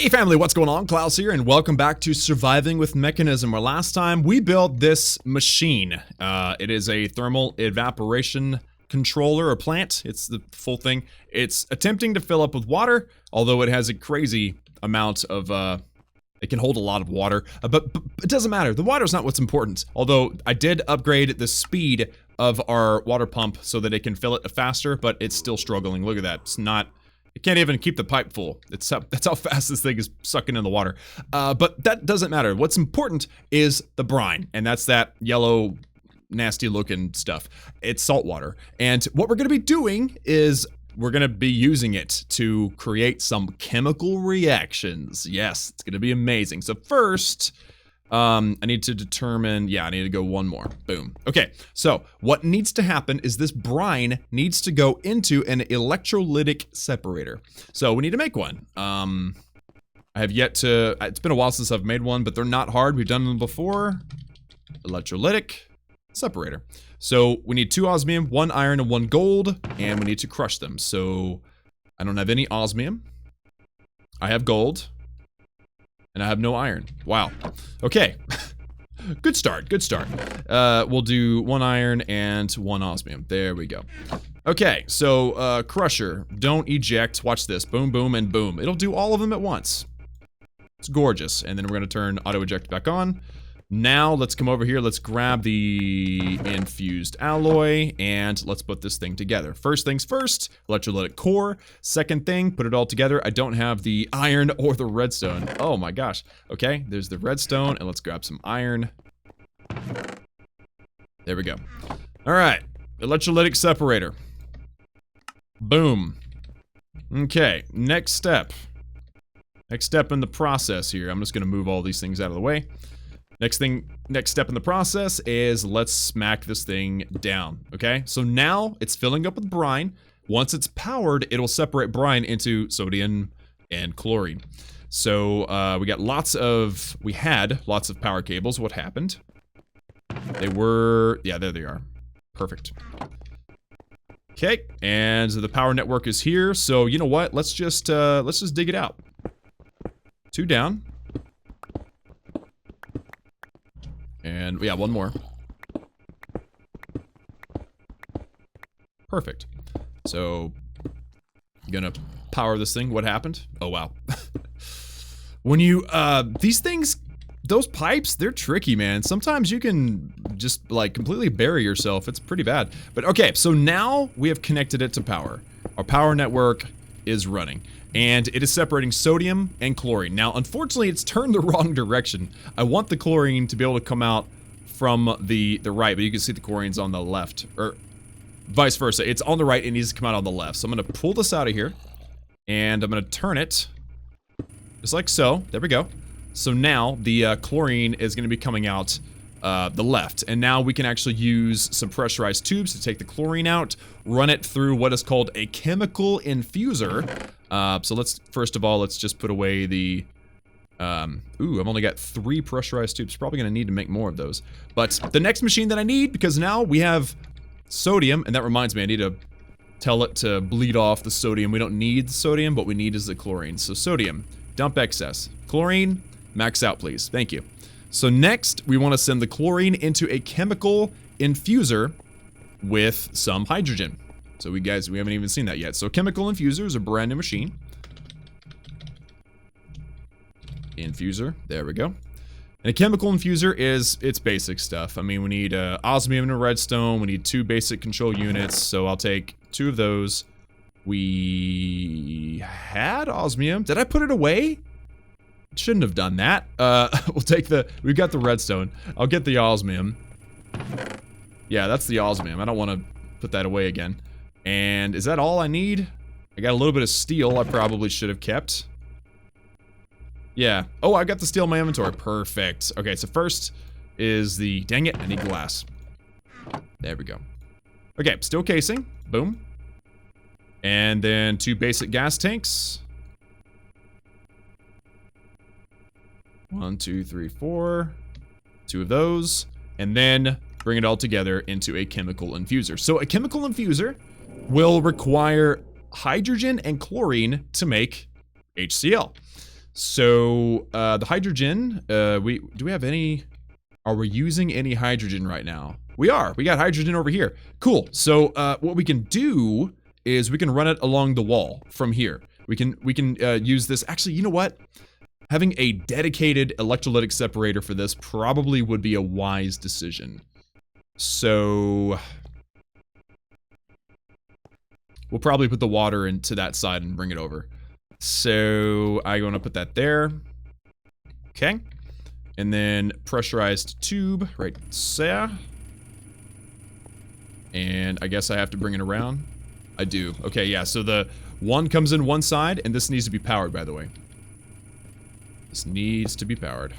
Hey family, what's going on? Klaus here, and welcome back to Surviving with Mekanism, where last time we built this machine. It is a thermal evaporation controller or plant. It's the full thing. It's attempting to fill up with water, although it has a crazy amount of, it can hold a lot of water, but it doesn't matter. The water's not what's important, although I did upgrade the speed of our water pump so that it can fill it faster, but it's still struggling. Look at that. It's not... It can't even keep the pipe full. That's how fast this thing is sucking in the water. But that doesn't matter. What's important is the brine, and that's that yellow, nasty looking stuff. It's salt water. And what we're going to be doing is we're going to be using it to create some chemical reactions. Yes, it's going to be amazing. So first... I need to determine, yeah, I need to go one more. Boom. Okay, so what needs to happen is this brine needs to go into an electrolytic separator. So we need to make one. I have yet to, it's been a while since I've made one, but they're not hard. We've done them before. Electrolytic separator. So we need 2 osmium, 1 iron, and 1 gold, and we need to crush them. So I don't have any osmium. I have gold. And I have no iron. Wow. Okay. Good start, good start. We'll do 1 iron and 1 osmium. There we go. Okay, so, crusher. Don't eject. Watch this. Boom, boom, and boom. It'll do all of them at once. It's gorgeous. And then we're gonna turn auto eject back on. Now, let's come over here. Let's grab the infused alloy, and let's put this thing together. First things first, electrolytic core. Second thing, put it all together. I don't have the iron or the redstone. Oh my gosh. Okay, there's the redstone, and let's grab some iron. There we go. All right, electrolytic separator. Boom. Okay, next step. Next step in the process here. I'm just gonna move all these things out of the way. Next step in the process is let's smack this thing down, okay? So now it's filling up with brine. Once it's powered, it'll separate brine into sodium and chlorine. So we had lots of power cables. What happened? They were, yeah, there they are. Perfect. Okay, and the power network is here. So you know what? Let's just dig it out. 2 down. And yeah, 1 more. Perfect. So, gonna power this thing. What happened? Oh, wow. When you, these things, those pipes, they're tricky, man. Sometimes you can just, like, completely bury yourself. It's pretty bad. But okay, so now we have connected it to power. Our power network is running. And it is separating sodium and chlorine. Now, unfortunately, it's turned the wrong direction. I want the chlorine to be able to come out from the right, but you can see the chlorine's on the left, or vice versa. It's on the right, it needs to come out on the left. So I'm gonna pull this out of here, and I'm gonna turn it, just like so. There we go. So now the chlorine is gonna be coming out the left, and now we can actually use some pressurized tubes to take the chlorine out, run it through what is called a chemical infuser. So let's, first of all, let's just put away the, ooh, I've only got 3 pressurized tubes. Probably gonna need to make more of those. But the next machine that I need, because now we have sodium, and that reminds me, I need to tell it to bleed off the sodium. We don't need the sodium, what we need is the chlorine. So sodium, dump excess. Chlorine, max out, please. Thank you. So next, we want to send the chlorine into a chemical infuser with some hydrogen. So we haven't even seen that yet. So chemical infuser is a brand new machine. Infuser, there we go. And a chemical infuser it's basic stuff. I mean, we need osmium and a redstone. We need 2 basic control units. So I'll take 2 of those. We had osmium. Did I put it away? Shouldn't have done that. We'll take we've got the redstone. I'll get the osmium. Yeah, that's the osmium. I don't want to put that away again. And is that all I need? I got a little bit of steel I probably should have kept. Yeah. Oh, I got the steel in my inventory. Perfect. Okay, so first is the... Dang it, I need glass. There we go. Okay, steel casing. Boom. And then 2 basic gas tanks. 1, 2, 3, 4. 2 of those. And then bring it all together into a chemical infuser. So a chemical infuser will require hydrogen and chlorine to make HCl. So, the hydrogen, do we have any, are we using any hydrogen right now? We are. We got hydrogen over here. Cool. So, what we can do is we can run it along the wall from here. We can use this. Actually, you know what? Having a dedicated electrolytic separator for this probably would be a wise decision. So, we'll probably put the water into that side and bring it over. So, I'm going to put that there. Okay. And then pressurized tube right there. And I guess I have to bring it around. I do. Okay, yeah, so the one comes in one side, and this needs to be powered, by the way. This needs to be powered.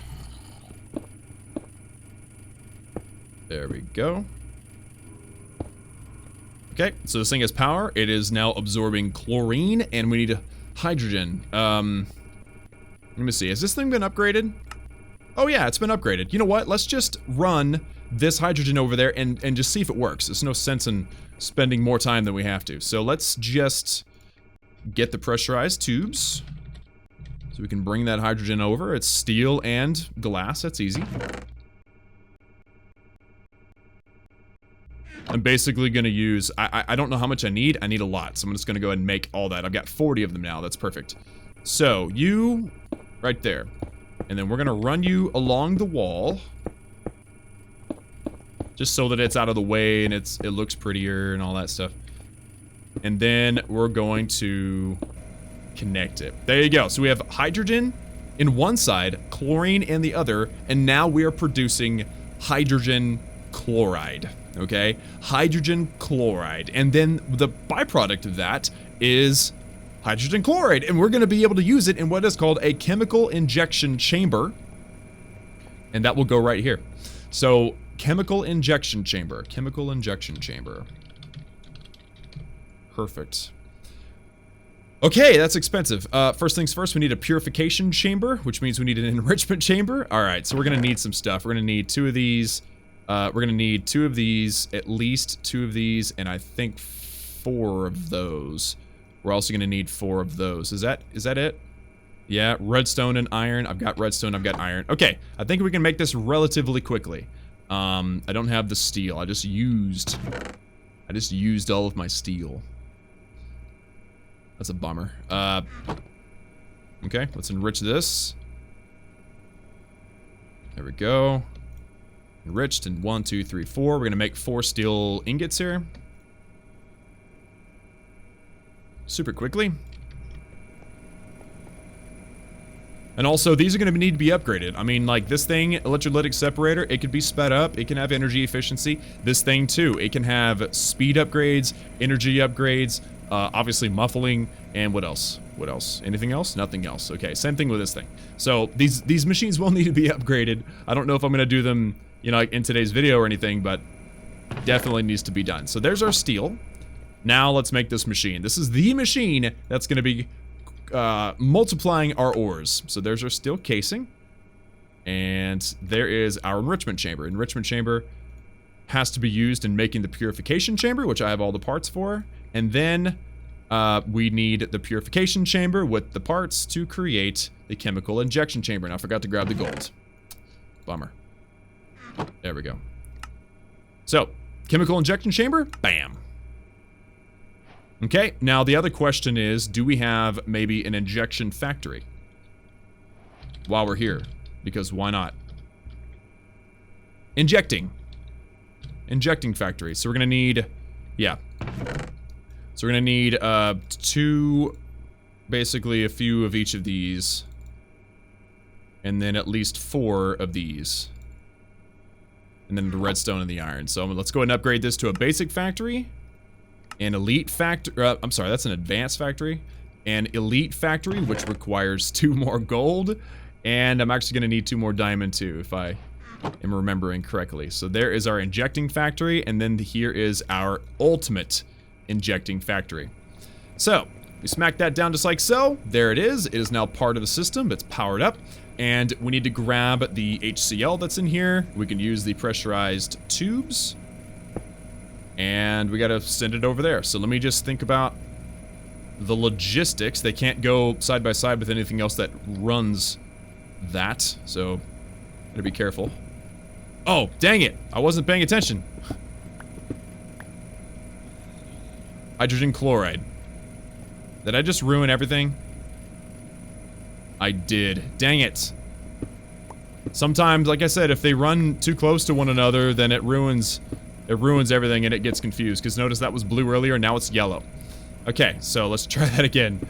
There we go. Okay, so this thing has power. It is now absorbing chlorine, and we need hydrogen. Let me see. Has this thing been upgraded? Oh yeah, it's been upgraded. You know what? Let's just run this hydrogen over there and just see if it works. There's no sense in spending more time than we have to. So let's just get the pressurized tubes. So we can bring that hydrogen over. It's steel and glass. That's easy. I'm basically going to use... I don't know how much I need. I need a lot. So I'm just going to go ahead and make all that. I've got 40 of them now. That's perfect. So you... right there. And then we're going to run you along the wall. Just so that it's out of the way and it looks prettier and all that stuff. And then we're going to connect it. There you go. So we have hydrogen in one side, chlorine in the other, and now we are producing hydrogen chloride. Okay? Hydrogen chloride. And then the byproduct of that is hydrogen chloride. And we're going to be able to use it in what is called a chemical injection chamber. And that will go right here. So... chemical injection chamber. Chemical injection chamber. Perfect. Okay, that's expensive. First things first, we need a purification chamber, which means we need an enrichment chamber. Alright, so we're gonna need some stuff. We're gonna need 2 of these. We're gonna need 2 of these, at least 2 of these, and I think 4 of those. We're also gonna need 4 of those. Is that it? Yeah, redstone and iron. I've got redstone, I've got iron. Okay, I think we can make this relatively quickly. I don't have the steel. I just used all of my steel. That's a bummer. Okay, let's enrich this. There we go. Enriched in 1, 2, 3, 4. We're gonna make 4 steel ingots here. Super quickly. And also, these are going to need to be upgraded. I mean, like, this thing, Electrolytic Separator, it could be sped up. It can have energy efficiency. This thing, too, it can have speed upgrades, energy upgrades, obviously muffling, and what else? What else? Anything else? Nothing else. Okay, same thing with this thing. So, these machines will need to be upgraded. I don't know if I'm going to do them, you know, like in today's video or anything, but definitely needs to be done. So, there's our steel. Now, let's make this machine. This is the machine that's going to be... multiplying our ores. So there's our steel casing. And there is our enrichment chamber. Enrichment chamber has to be used in making the purification chamber, which I have all the parts for. And then we need the purification chamber with the parts to create the chemical injection chamber. And I forgot to grab the gold. Bummer. There we go. So, chemical injection chamber, bam. Okay, now the other question is, do we have maybe an injection factory? While we're here, because why not? Injecting factory. So we're gonna need, yeah. So we're gonna need 2, basically a few of each of these. And then at least 4 of these. And then the redstone and the iron. So let's go ahead and upgrade this to a basic factory. An elite factory, I'm sorry, that's an advanced factory. An elite factory, which requires 2 more gold. And I'm actually going to need 2 more diamond too, if I am remembering correctly. So there is our injecting factory, and then here is our ultimate injecting factory. So, we smack that down just like so. There it is. It is now part of the system. It's powered up. And we need to grab the HCl that's in here. We can use the pressurized tubes. And we gotta send it over there. So let me just think about the logistics. They can't go side by side with anything else that runs that, so gotta be careful. Oh, dang it! I wasn't paying attention. Hydrogen chloride. Did I just ruin everything? I did. Dang it. Sometimes, like I said, if they run too close to one another, then it ruins everything and it gets confused. Because notice that was blue earlier, now it's yellow. Okay, so let's try that again.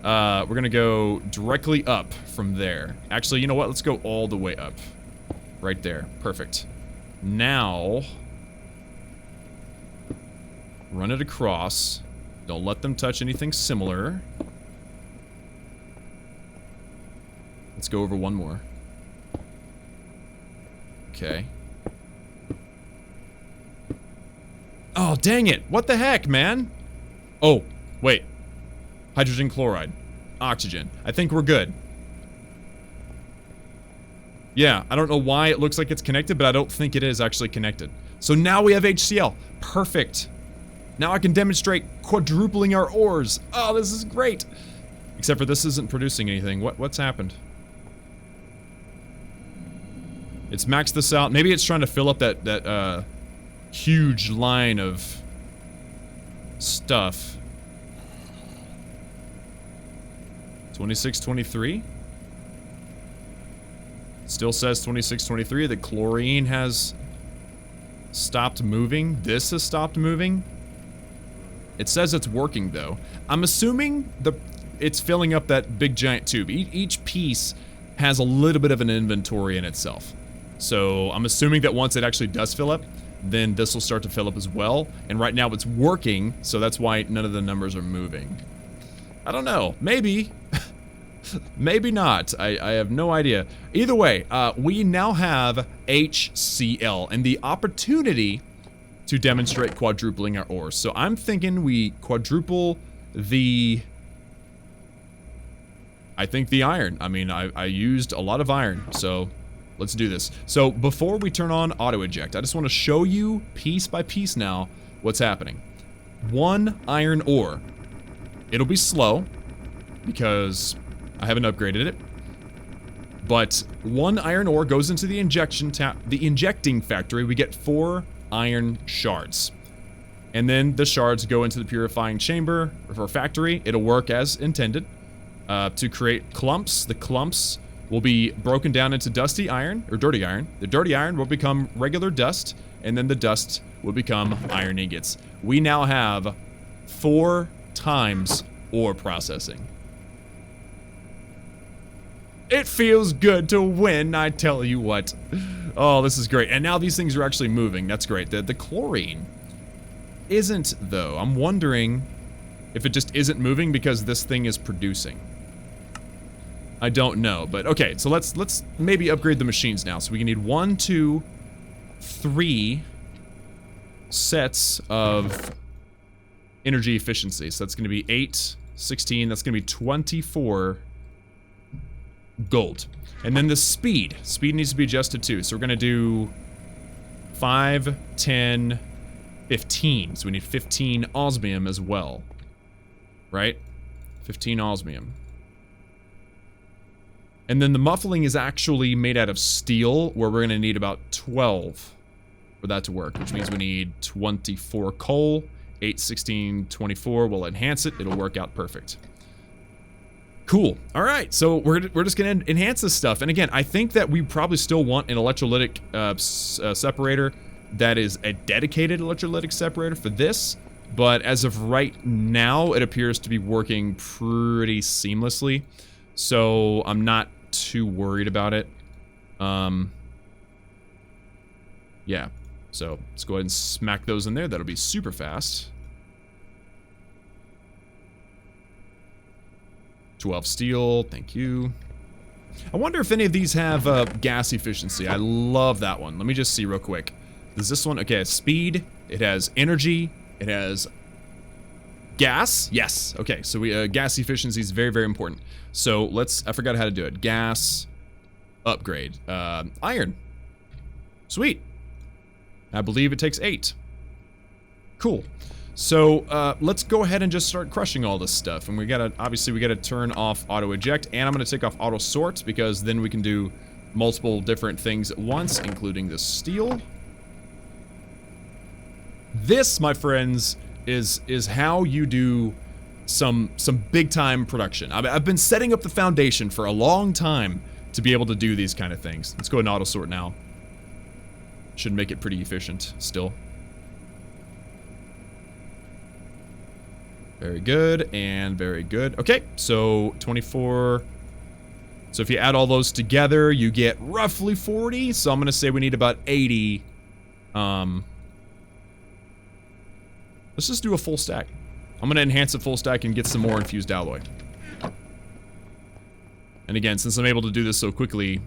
We're gonna go directly up from there. Actually, you know what? Let's go all the way up. Right there. Perfect. Now, run it across. Don't let them touch anything similar. Let's go over one more. Okay. Oh, dang it. What the heck, man? Oh, wait. Hydrogen chloride. Oxygen. I think we're good. Yeah, I don't know why it looks like it's connected, but I don't think it is actually connected. So now we have HCl. Perfect. Now I can demonstrate quadrupling our ores. Oh, this is great. Except for this isn't producing anything. What's happened? It's maxed this out. Maybe it's trying to fill up that huge line of stuff. 2623. Still says 2623. The chlorine has stopped moving. This has stopped moving. It says it's working though. I'm assuming it's filling up that big giant tube. Each piece has a little bit of an inventory in itself. So I'm assuming that once it actually does fill up, then this will start to fill up as well. And right now it's working, so that's why none of the numbers are moving. I don't know. Maybe. Maybe not. I have no idea. Either way, we now have HCl and the opportunity to demonstrate quadrupling our ores. So I'm thinking we quadruple the... I think the iron. I mean, I used a lot of iron, so let's do this. So before we turn on auto eject, I just want to show you piece by piece now what's happening. 1 iron ore. It'll be slow because I haven't upgraded it. But 1 iron ore goes into the injecting factory. We get 4 iron shards. And then the shards go into the purifying chamber or factory. It'll work as intended to create clumps. The clumps will be broken down into dusty iron or dirty iron. The dirty iron will become regular dust, and then the dust will become iron ingots. We now have 4 times ore processing. It feels good to win, I tell you what. Oh, this is great. And now these things are actually moving. That's great. The chlorine isn't, though. I'm wondering if it just isn't moving because this thing is producing. I don't know, but okay. So let's maybe upgrade the machines now. So we can need 1, 2, 3 sets of energy efficiency. So that's going to be 8, 16. That's going to be 24 gold. And then the speed. Speed needs to be adjusted too. So we're going to do 5, 10, 15. So we need 15 osmium as well. Right? 15 osmium. And then the muffling is actually made out of steel, where we're going to need about 12 for that to work, which means we need 24 coal. 8, 16, 24 will enhance it. It'll work out perfect. Cool. All right, so we're just going to enhance this stuff. And again, I think that we probably still want an electrolytic separator that is a dedicated electrolytic separator for this. But as of right now, it appears to be working pretty seamlessly. So I'm not too worried about it. Yeah. So let's go ahead and smack those in there. That'll be super fast. 12 steel, thank you. I wonder if any of these have gas efficiency. I love that one. Let me just see real quick. Does this one, okay, speed, it has energy, it has gas. Yes, okay, so we gas efficiency is very, very important. So I forgot how to do it. Gas, upgrade, iron. Sweet. I believe it takes 8. Cool. So let's go ahead and just start crushing all this stuff. And we gotta, obviously we gotta turn off auto eject, and I'm gonna take off auto sort, because then we can do multiple different things at once, including the steel. This, my friends, is how you do some big time production. I've been setting up the foundation for a long time to be able to do these kind of things. Let's go ahead and auto sort now. Should make it pretty efficient still. Very good, and very good. Okay, so 24. So if you add all those together, you get roughly 40. So I'm gonna say we need about 80. Let's just do a full stack. I'm gonna enhance a full stack and get some more infused alloy. And again, since I'm able to do this so quickly,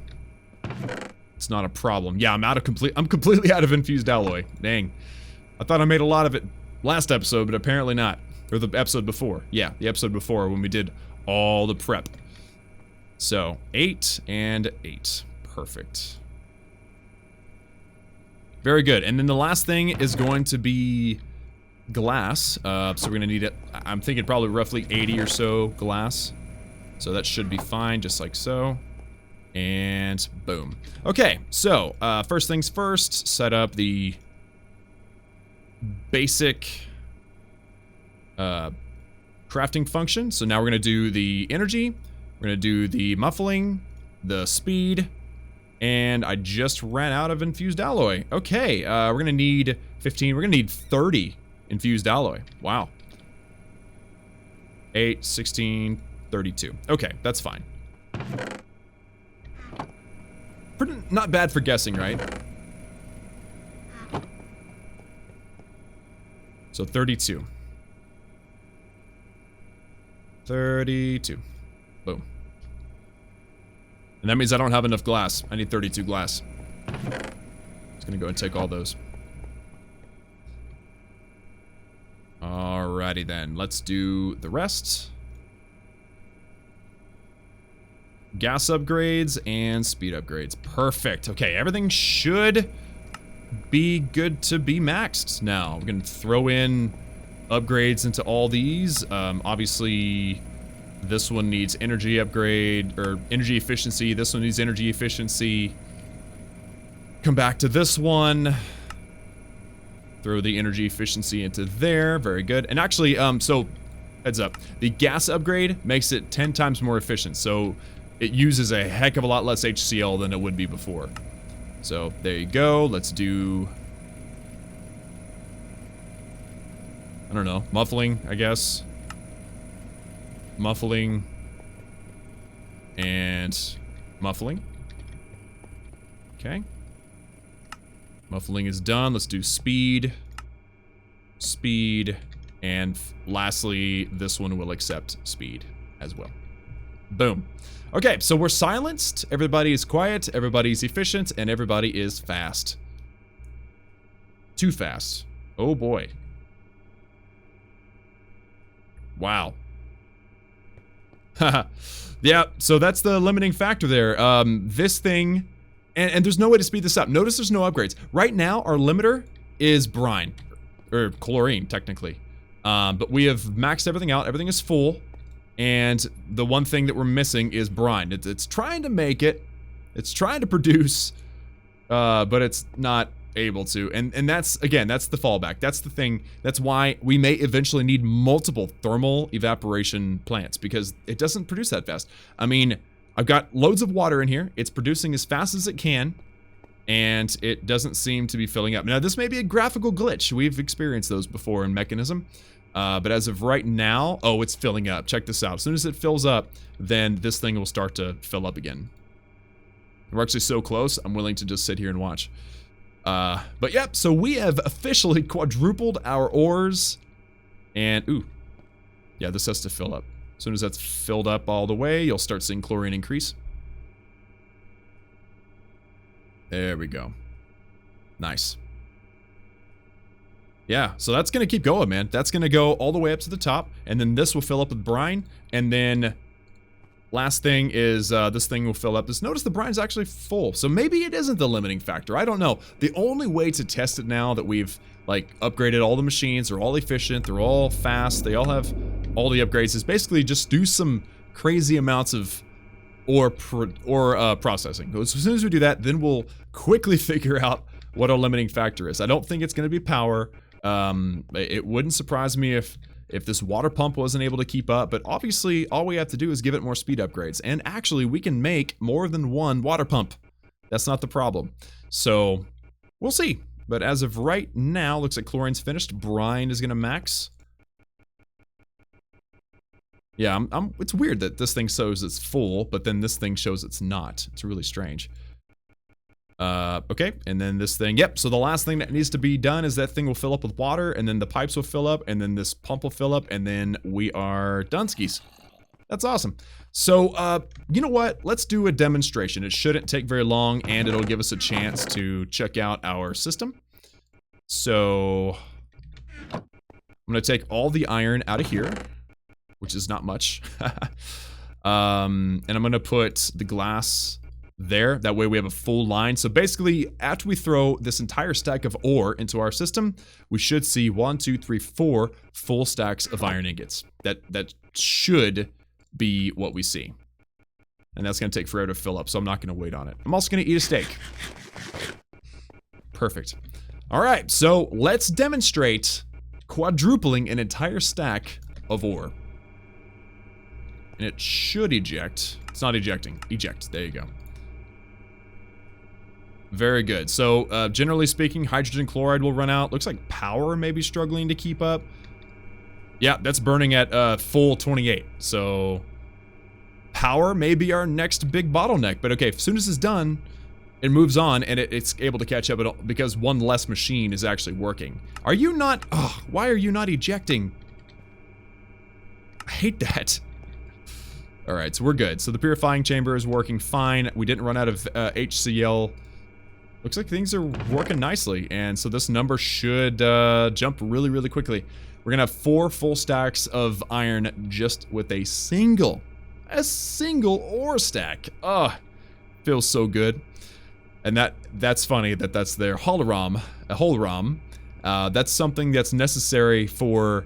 it's not a problem. Yeah, I'm completely out of infused alloy. Dang. I thought I made a lot of it last episode, but apparently not. Or the episode before. Yeah, the episode before when we did all the prep. So, 8 and 8. Perfect. Very good. And then the last thing is going to be glass. So we're going to need it. I'm thinking probably roughly 80 or so glass. So that should be fine, just like so. And boom. Okay, so first things first, set up the basic crafting function. So now we're going to do the energy, we're going to do the muffling, the speed, and I just ran out of infused alloy. Okay, we're going to need 15, we're going to need 30 infused alloy. Wow. 8, 16, 32. Okay, that's fine. Not bad for guessing, right? So 32. 32. Boom. And that means I don't have enough glass. I need 32 glass. Just gonna go and take all those. Alrighty then. Let's do the rest. Gas upgrades and speed upgrades. Perfect. Okay, everything should be good to be maxed now. We're gonna throw in upgrades into all these. Obviously, this one needs energy upgrade, or energy efficiency. This one needs energy efficiency. Come back to this one. Throw the energy efficiency into there. Very good. And actually, so, heads up. The gas upgrade makes it 10 times more efficient. So, it uses a heck of a lot less HCl than it would be before. So, there you go. Let's do... I don't know, muffling, I guess. Muffling. And muffling. Okay. Muffling is done. Let's do speed. Speed. And lastly, this one will accept speed as well. Boom. Okay, so we're silenced. Everybody is quiet. Everybody's efficient. And everybody is fast. Too fast. Oh boy. Wow. Haha. Yeah, so that's the limiting factor there. This thing, and there's no way to speed this up. Notice there's no upgrades. Right now, our limiter is brine, or chlorine, technically. But we have maxed everything out. Everything is full, and the one thing that we're missing is brine. It's trying to make it. It's trying to produce, but it's not able to. And that's, again, that's the fallback. That's the thing. That's why we may eventually need multiple thermal evaporation plants, because it doesn't produce that fast. I mean, I've got loads of water in here. It's producing as fast as it can, and it doesn't seem to be filling up. Now, this may be a graphical glitch. We've experienced those before in Mekanism. But as of right now, oh, it's filling up. Check this out. As soon as it fills up, then this thing will start to fill up again. We're actually so close, I'm willing to just sit here and watch. But yep, so we have officially quadrupled our ores. And, ooh. Yeah, this has to fill up. As soon as that's filled up all the way, you'll start seeing chlorine increase. There we go. Nice. Yeah, so that's going to keep going, man. That's going to go all the way up to the top, and then this will fill up with brine, and then Last thing is this thing will fill up. Just notice the brine's actually full. So maybe it isn't the limiting factor. I don't know. The only way to test it now that we've like upgraded all the machines, they're all efficient, they're all fast, they all have all the upgrades, is basically just do some crazy amounts of ore processing. As soon as we do that, then we'll quickly figure out what our limiting factor is. I don't think it's going to be power. It wouldn't surprise me if this water pump wasn't able to keep up, but obviously all we have to do is give it more speed upgrades. And actually we can make more than one water pump. That's not the problem. So we'll see. But as of right now, looks like chlorine's finished. Brine is gonna max. Yeah, it's weird that this thing shows it's full, but then this thing shows it's not. It's really strange. Okay, and then this thing, yep, so the last thing that needs to be done is that thing will fill up with water, and then the pipes will fill up, and then this pump will fill up, and then we are done skis. That's awesome. So, you know what? Let's do a demonstration. It shouldn't take very long, and it'll give us a chance to check out our system. So, I'm gonna take all the iron out of here, which is not much. And I'm gonna put the glass there. That way we have a full line. So basically, after we throw this entire stack of ore into our system, we should see 1, 2, 3, 4 full stacks of iron ingots. That should be what we see. And that's going to take forever to fill up, so I'm not going to wait on it. I'm also going to eat a steak. Perfect. All right, so let's demonstrate quadrupling an entire stack of ore. And it should eject. It's not ejecting. Eject. There you go. Very good. So, generally speaking, hydrogen chloride will run out. Looks like power may be struggling to keep up. Yeah, that's burning at full 28. So, power may be our next big bottleneck. But okay, as soon as it's done, it moves on and it's able to catch up because one less machine is actually working. Are you not... Oh, why are you not ejecting? I hate that. Alright, so we're good. So the purifying chamber is working fine. We didn't run out of HCl. Looks like things are working nicely. And so this number should jump really, really quickly. We're gonna have 4 full stacks of iron just with a single ore stack. Ugh, feels so good. And that's funny that that's their holoram, a holoram. That's something that's necessary for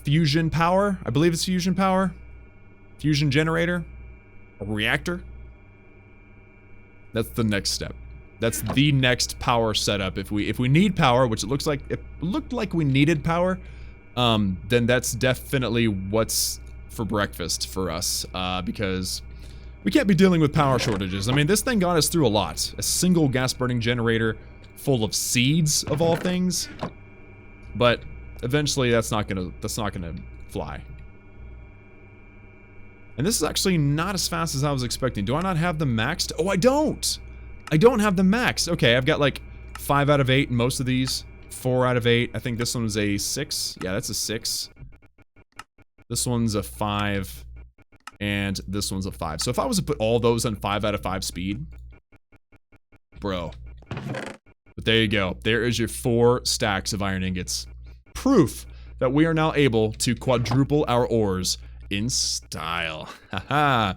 fusion power. I believe it's fusion power. Fusion generator, a reactor. That's the next step. That's the next power setup. If we need power, which it looked like we needed power, then that's definitely what's for breakfast for us, because we can't be dealing with power shortages. I mean, this thing got us through a lot. A single gas burning generator full of seeds of all things, but eventually that's not gonna fly. And this is actually not as fast as I was expecting. Do I not have them maxed? Oh, I don't! I don't have them maxed. Okay, I've got like 5 out of 8 in most of these. 4 out of 8. I think this one's a 6. Yeah, that's a 6. This one's a 5. And this one's a 5. So if I was to put all those on 5 out of 5 speed... Bro. But there you go. There is your 4 stacks of iron ingots. Proof that we are now able to quadruple our ores in style. Haha.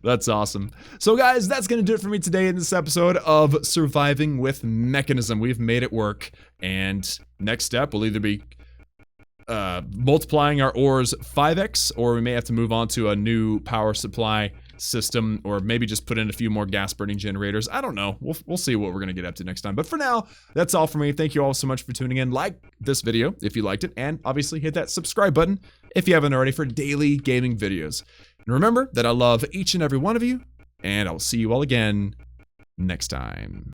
That's awesome. So guys, that's gonna do it for me today in this episode of Surviving with Mekanism. We've made it work, and next step will either be multiplying our ores 5x, or we may have to move on to a new power supply system, or maybe just put in a few more gas burning generators. I don't know. We'll see what we're gonna get up to next time. But for now, that's all for me. Thank you all so much for tuning in. Like this video if you liked it, and obviously hit that subscribe button if you haven't already for daily gaming videos. And remember that I love each and every one of you, and I'll see you all again next time.